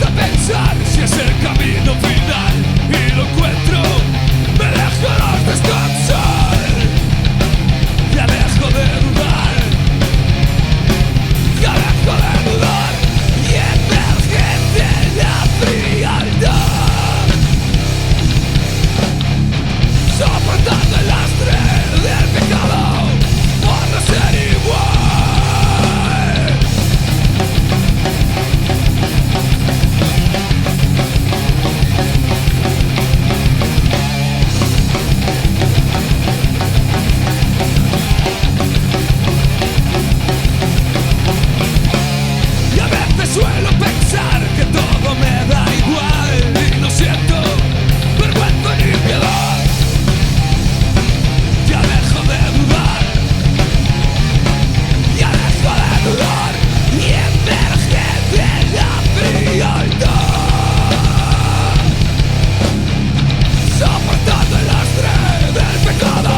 pensar si es el camino final y lo encuentro, me dejarás descansar. Ya dejo de dudar, ya dejo de dudar, y emergente la frialdad, soportando el lastre del pecado por no ser igual. Suelo pensar que todo me da igual y no siento vergüenza ni piedad. Ya dejo de dudar, ya dejo de dudar, y emerge de la frialdad, soportando el lastre del pecado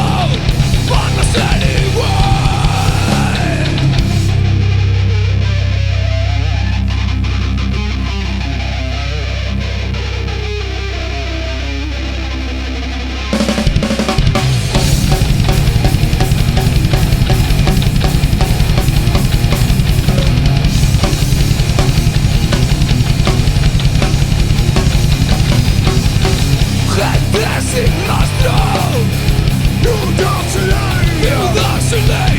por no ser igual. Sin rastro, you don't delay, you don't delay.